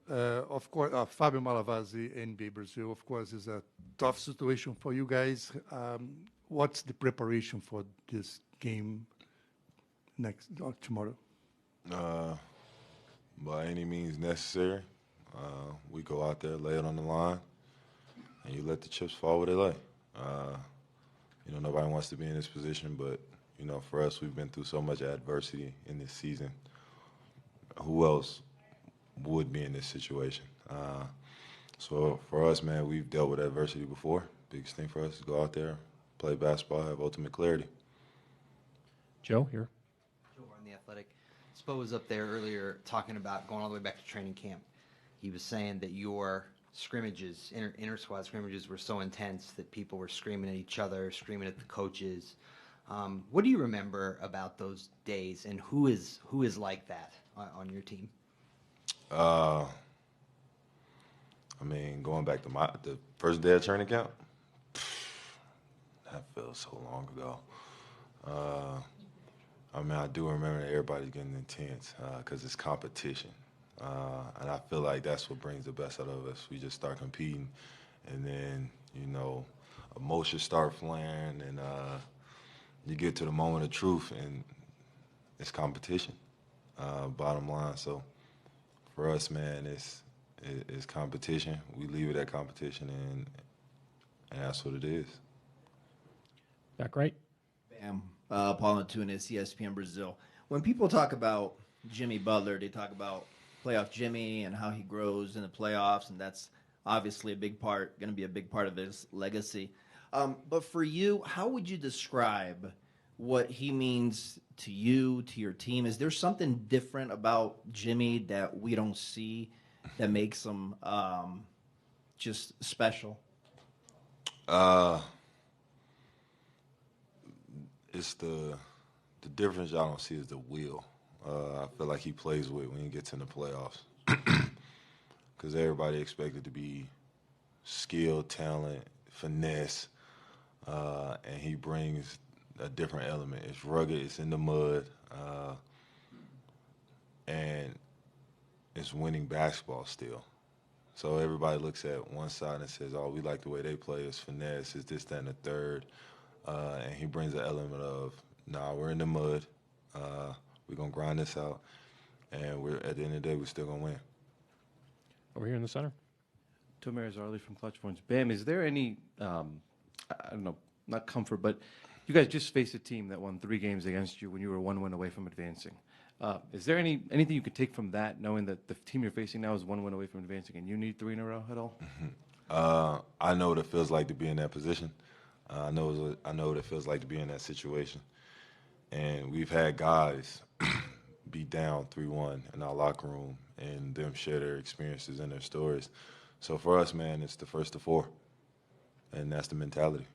Of course, Fabio Malavasi, NBA Brazil, of course, is a tough situation for you guys. What's the preparation for this game tomorrow? By any means necessary. We go out there, lay it on the line, and you let the chips fall where they lay. Nobody wants to be in this position, but, for us, we've been through so much adversity in this season. Who else would be in this situation? So for us, man, we've dealt with adversity before. Biggest thing for us is go out there, play basketball, have ultimate clarity. Joe, here. Joe on The Athletic. Spo was up there earlier talking about going all the way back to training camp. He was saying that your scrimmages, inter-squad scrimmages, were so intense that people were screaming at each other, screaming at the coaches. What do you remember about those days, and who is like that on your team? Going back to the first day of training camp, that feels so long ago. I do remember that everybody's getting intense because it's competition. And I feel like that's what brings the best out of us. We just start competing, and then, emotions start flaring, and you get to the moment of truth, and it's competition, bottom line. So for us, man, it's competition. We leave it at competition, and that's what it is. Back right. Bam. Paul Antunes, ESPN Brazil. When people talk about Jimmy Butler, they talk about playoff Jimmy and how he grows in the playoffs, and that's obviously going to be a big part of his legacy. But for you, how would you describe what he means to you, to your team? Is there something different about Jimmy that we don't see that makes him just special? It's the difference y'all don't see is the will. I feel like he plays with when he gets in the playoffs. Because everybody expected to be skill, talent, finesse, and he brings a different element. It's rugged, it's in the mud, and it's winning basketball still. So everybody looks at one side and says, oh, we like the way they play, it's finesse, it's this, that, and the third. And he brings an element of, we're in the mud, we're going to grind this out, and at the end of the day, we're still going to win. Over here in the center. Tomer Zarli from Clutch Points. Bam, is there any, I don't know, not comfort, but you guys just faced a team that won 3 games against you when you were 1 win away from advancing. Is there anything you could take from that, knowing that the team you're facing now is 1 win away from advancing and you need 3 in a row at all? I know what it feels like to be in that position. I know what it feels like to be in that situation. And we've had guys be down 3-1 in our locker room and them share their experiences and their stories. So for us, man, it's the first to 4, and that's the mentality.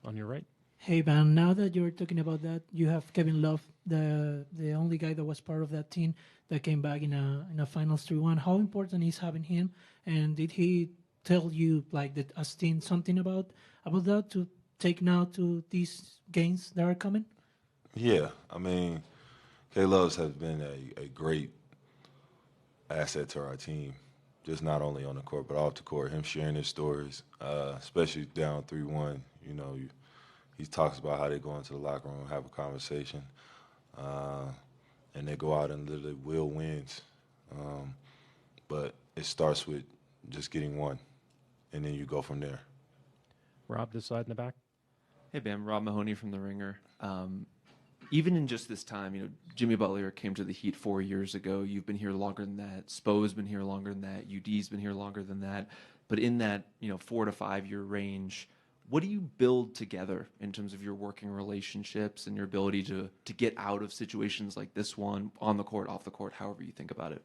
On your right. Hey, Van, now that you're talking about that, you have Kevin Love, the only guy that was part of that team that came back in a finals 3-1. How important is having him? And did he tell you, like, that as team something about that to take now to these games that are coming? Yeah, K-Loves has been a great asset to our team, just not only on the court but off the court. Him sharing his stories, especially down 3-1. He talks about how they go into the locker room, have a conversation, and they go out and literally will wins. But it starts with just getting one, and then you go from there. Rob, this side in the back. Hey, Bam. Rob Mahoney from The Ringer. Even in just this time, Jimmy Butler came to the Heat 4 years ago. You've been here longer than that. Spo's been here longer than that. UD's been here longer than that. But in that, 4 to 5 year range, what do you build together in terms of your working relationships and your ability to get out of situations like this one, on the court, off the court, however you think about it?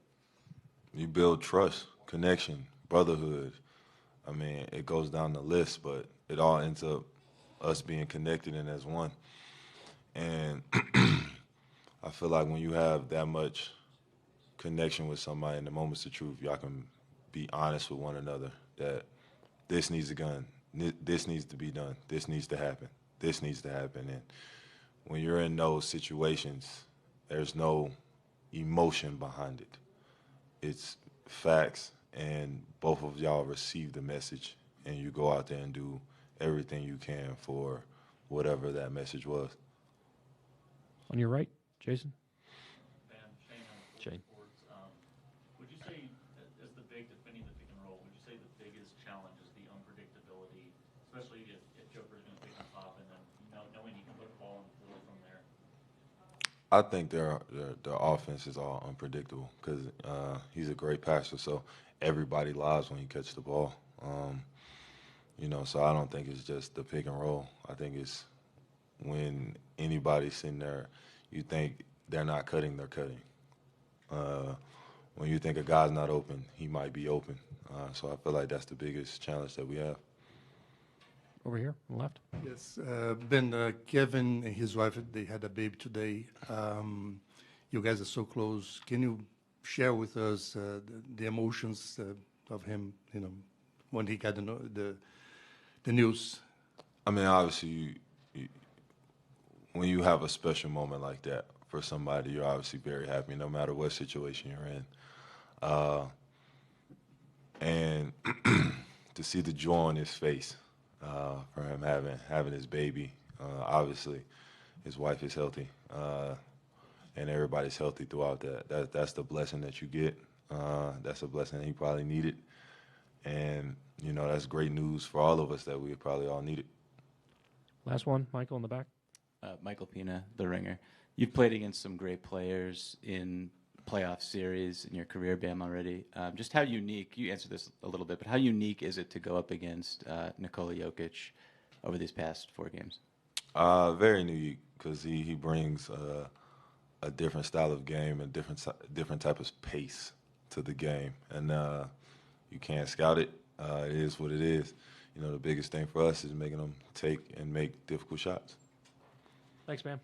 You build trust, connection, brotherhood. It goes down the list, but it all ends up us being connected and as one. And I feel like when you have that much connection with somebody in the moments of truth, y'all can be honest with one another that this needs to be done, this needs to be done, this needs to happen, this needs to happen. And when you're in those situations, there's no emotion behind it. facts, and both of y'all receive the message, and you go out there and do everything you can for whatever that message was. On your right, Jason. Shane. Would you say, as the big defending the pick and roll, would you say the biggest challenge is the unpredictability, especially if Joker's going to pick on top and then knowing he can put the ball on the floor from there? I think their offense is all unpredictable because he's a great passer, so everybody lies when he catches the ball. So I don't think it's just the pick and roll. I think it's when anybody's sitting there, you think they're not cutting, they're cutting. When you think a guy's not open, he might be open. So I feel like that's the biggest challenge that we have. Over here, on the left. Yes, Ben, Kevin and his wife, they had a baby today. You guys are so close. Can you share with us the emotions of him, when he got the news? I mean, obviously, when you have a special moment like that for somebody, you're obviously very happy, no matter what situation you're in. And to see the joy on his face for him having his baby, obviously, his wife is healthy, and everybody's healthy throughout that. That's the blessing that you get. That's a blessing that he probably needed. And, that's great news for all of us that we probably all needed. Last one, Michael in the back. Michael Pina, The Ringer. You've played against some great players in playoff series in your career, Bam, already. Just how unique, you answered this a little bit, but how unique is it to go up against Nikola Jokic over these past 4 games? Very unique because he brings a different style of game and different type of pace to the game. And you can't scout it. It is what it is. The biggest thing for us is making them take and make difficult shots. Thanks, man.